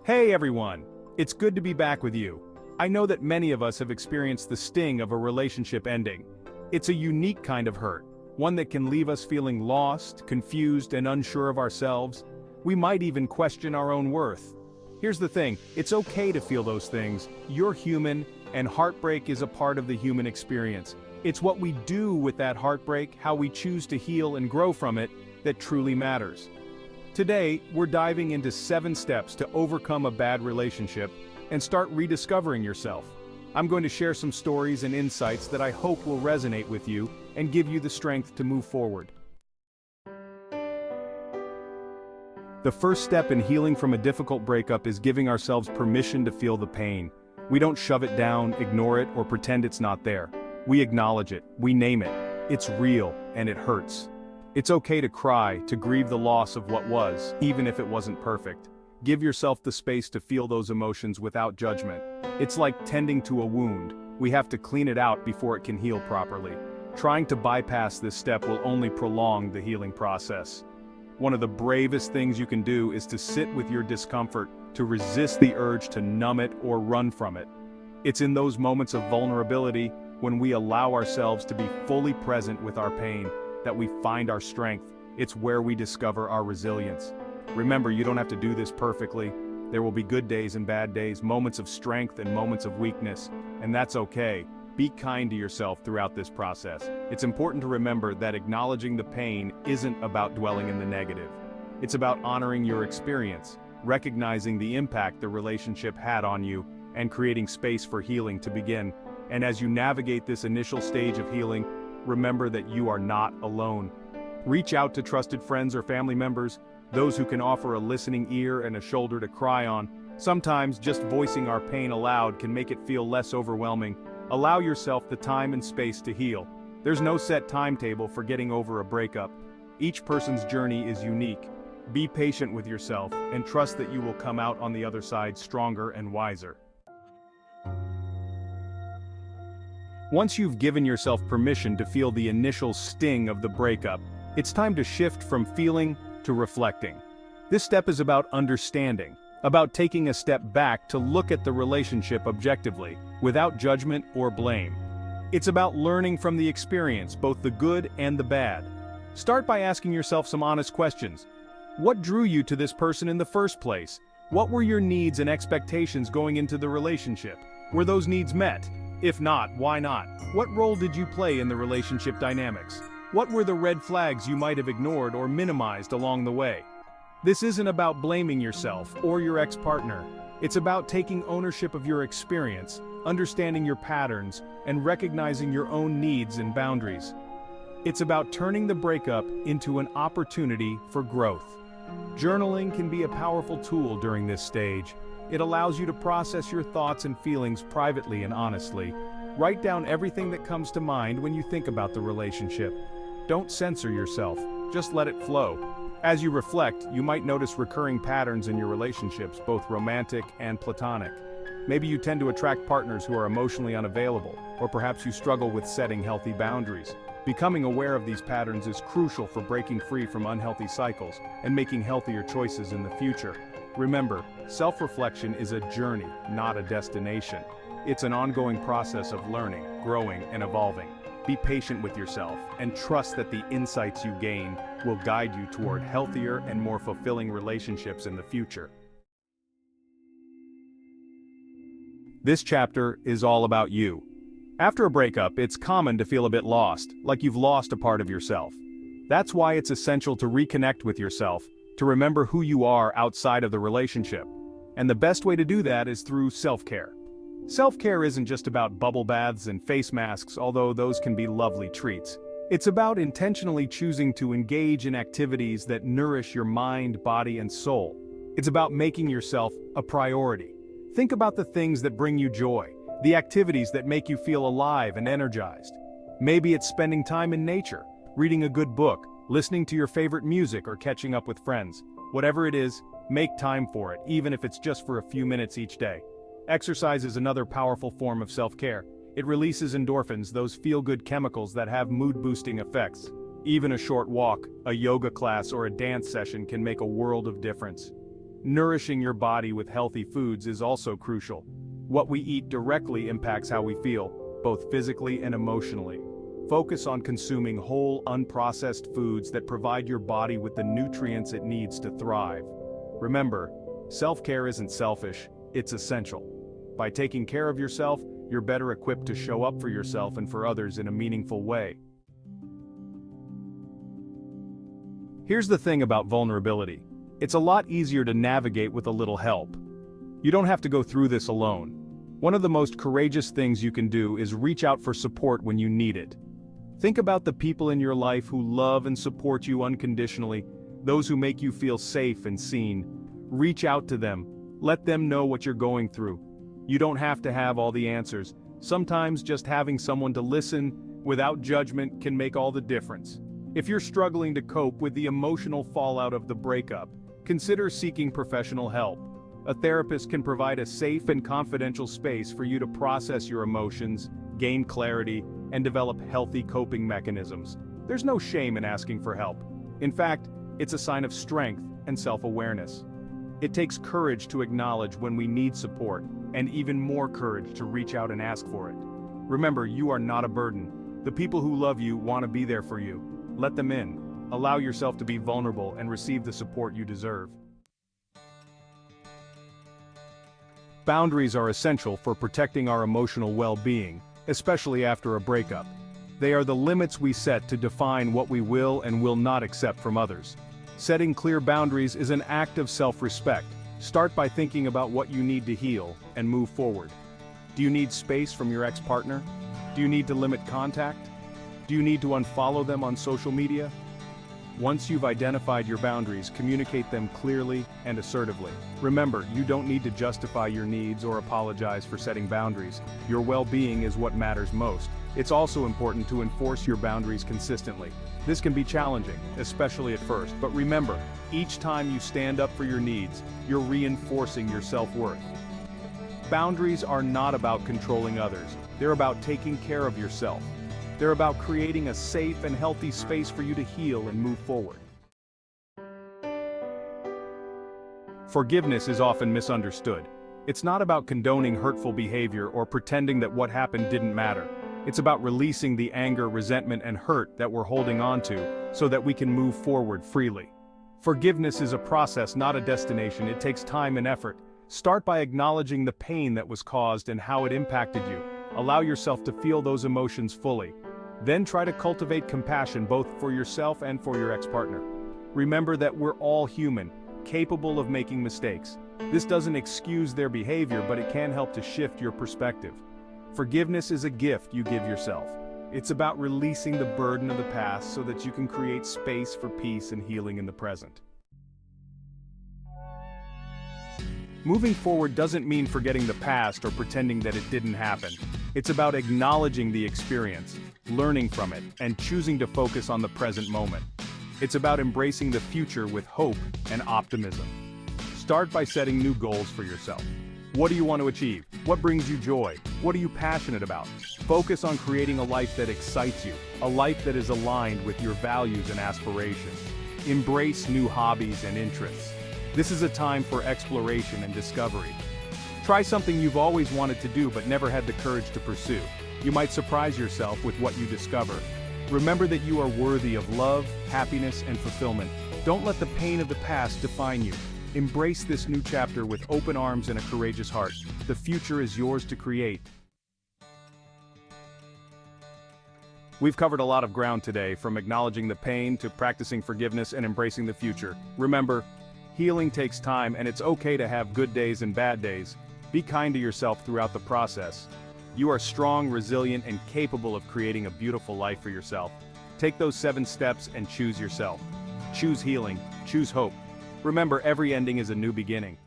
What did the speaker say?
Hey everyone! It's good to be back with you. I know that many of us have experienced the sting of a relationship ending. It's a unique kind of hurt, one that can leave us feeling lost, confused, and unsure of ourselves. We might even question our own worth. Here's the thing, it's okay to feel those things. You're human, and heartbreak is a part of the human experience. It's what we do with that heartbreak, how we choose to heal and grow from it, that truly matters. Today, we're diving into 7 steps to overcome a bad relationship and start rediscovering yourself. I'm going to share some stories and insights that I hope will resonate with you and give you the strength to move forward. The first step in healing from a difficult breakup is giving ourselves permission to feel the pain. We don't shove it down, ignore it, or pretend it's not there. We acknowledge it, we name it. It's real, and it hurts. It's okay to cry, to grieve the loss of what was, even if it wasn't perfect. Give yourself the space to feel those emotions without judgment. It's like tending to a wound. We have to clean it out before it can heal properly. Trying to bypass this step will only prolong the healing process. One of the bravest things you can do is to sit with your discomfort, to resist the urge to numb it or run from it. It's in those moments of vulnerability, when we allow ourselves to be fully present with our pain, that we find our strength. It's where we discover our resilience. Remember, you don't have to do this perfectly. There will be good days and bad days, moments of strength and moments of weakness, and that's okay. Be kind to yourself throughout this process. It's important to remember that acknowledging the pain isn't about dwelling in the negative. It's about honoring your experience, recognizing the impact the relationship had on you, and creating space for healing to begin. And as you navigate this initial stage of healing, remember that you are not alone. Reach out to trusted friends or family members, those who can offer a listening ear and a shoulder to cry on. Sometimes just voicing our pain aloud can make it feel less overwhelming. Allow yourself the time and space to heal. There's no set timetable for getting over a breakup. Each person's journey is unique. Be patient with yourself and trust that you will come out on the other side stronger and wiser. Once you've given yourself permission to feel the initial sting of the breakup, it's time to shift from feeling to reflecting. This step is about understanding, about taking a step back to look at the relationship objectively, without judgment or blame. It's about learning from the experience, both the good and the bad. Start by asking yourself some honest questions. What drew you to this person in the first place? What were your needs and expectations going into the relationship? Were those needs met? If not, why not? What role did you play in the relationship dynamics? What were the red flags you might have ignored or minimized along the way? This isn't about blaming yourself or your ex-partner. It's about taking ownership of your experience, understanding your patterns, and recognizing your own needs and boundaries. It's about turning the breakup into an opportunity for growth. Journaling can be a powerful tool during this stage. It allows you to process your thoughts and feelings privately and honestly. Write down everything that comes to mind when you think about the relationship. Don't censor yourself, just let it flow. As you reflect, you might notice recurring patterns in your relationships, both romantic and platonic. Maybe you tend to attract partners who are emotionally unavailable, or perhaps you struggle with setting healthy boundaries. Becoming aware of these patterns is crucial for breaking free from unhealthy cycles and making healthier choices in the future. Remember, self-reflection is a journey, not a destination. It's an ongoing process of learning, growing, and evolving. Be patient with yourself, and trust that the insights you gain will guide you toward healthier and more fulfilling relationships in the future. This chapter is all about you. After a breakup, it's common to feel a bit lost, like you've lost a part of yourself. That's why it's essential to reconnect with yourself, to remember who you are outside of the relationship. And the best way to do that is through self-care. Self-care isn't just about bubble baths and face masks, although those can be lovely treats. It's about intentionally choosing to engage in activities that nourish your mind, body, and soul. It's about making yourself a priority. Think about the things that bring you joy, the activities that make you feel alive and energized. Maybe it's spending time in nature, reading a good book, listening to your favorite music, or catching up with friends. Whatever it is, make time for it, even if it's just for a few minutes each day. Exercise is another powerful form of self-care. It releases endorphins, those feel-good chemicals that have mood-boosting effects. Even a short walk, a yoga class, or a dance session can make a world of difference. Nourishing your body with healthy foods is also crucial. What we eat directly impacts how we feel, both physically and emotionally. Focus on consuming whole, unprocessed foods that provide your body with the nutrients it needs to thrive. Remember, self-care isn't selfish, it's essential. By taking care of yourself, you're better equipped to show up for yourself and for others in a meaningful way. Here's the thing about vulnerability. It's a lot easier to navigate with a little help. You don't have to go through this alone. One of the most courageous things you can do is reach out for support when you need it. Think about the people in your life who love and support you unconditionally, those who make you feel safe and seen. Reach out to them. Let them know what you're going through. You don't have to have all the answers. Sometimes just having someone to listen, without judgment, can make all the difference. If you're struggling to cope with the emotional fallout of the breakup, consider seeking professional help. A therapist can provide a safe and confidential space for you to process your emotions, gain clarity, and develop healthy coping mechanisms. There's no shame in asking for help. In fact, it's a sign of strength and self-awareness. It takes courage to acknowledge when we need support, and even more courage to reach out and ask for it. Remember, you are not a burden. The people who love you want to be there for you. Let them in. Allow yourself to be vulnerable and receive the support you deserve. Boundaries are essential for protecting our emotional well-being, especially after a breakup. They are the limits we set to define what we will and will not accept from others. Setting clear boundaries is an act of self-respect. Start by thinking about what you need to heal and move forward. Do you need space from your ex-partner? Do you need to limit contact? Do you need to unfollow them on social media? Once you've identified your boundaries, communicate them clearly and assertively. Remember, you don't need to justify your needs or apologize for setting boundaries. Your well-being is what matters most. It's also important to enforce your boundaries consistently. This can be challenging, especially at first, but remember, each time you stand up for your needs, you're reinforcing your self-worth. Boundaries are not about controlling others. They're about taking care of yourself. They're about creating a safe and healthy space for you to heal and move forward. Forgiveness is often misunderstood. It's not about condoning hurtful behavior or pretending that what happened didn't matter. It's about releasing the anger, resentment, and hurt that we're holding on to so that we can move forward freely. Forgiveness is a process, not a destination. It takes time and effort. Start by acknowledging the pain that was caused and how it impacted you. Allow yourself to feel those emotions fully. Then try to cultivate compassion both for yourself and for your ex-partner. Remember that we're all human, capable of making mistakes. This doesn't excuse their behavior, but it can help to shift your perspective. Forgiveness is a gift you give yourself. It's about releasing the burden of the past so that you can create space for peace and healing in the present. Moving forward doesn't mean forgetting the past or pretending that it didn't happen. It's about acknowledging the experience, learning from it, and choosing to focus on the present moment. It's about embracing the future with hope and optimism. Start by setting new goals for yourself. What do you want to achieve? What brings you joy? What are you passionate about? Focus on creating a life that excites you, a life that is aligned with your values and aspirations. Embrace new hobbies and interests. This is a time for exploration and discovery. Try something you've always wanted to do but never had the courage to pursue. You might surprise yourself with what you discover. Remember that you are worthy of love, happiness, and fulfillment. Don't let the pain of the past define you. Embrace this new chapter with open arms and a courageous heart. The future is yours to create. We've covered a lot of ground today, from acknowledging the pain to practicing forgiveness and embracing the future. Remember, healing takes time, and it's okay to have good days and bad days. Be kind to yourself throughout the process. You are strong, resilient, and capable of creating a beautiful life for yourself. Take those 7 steps and choose yourself. Choose healing. Choose hope. Remember, every ending is a new beginning.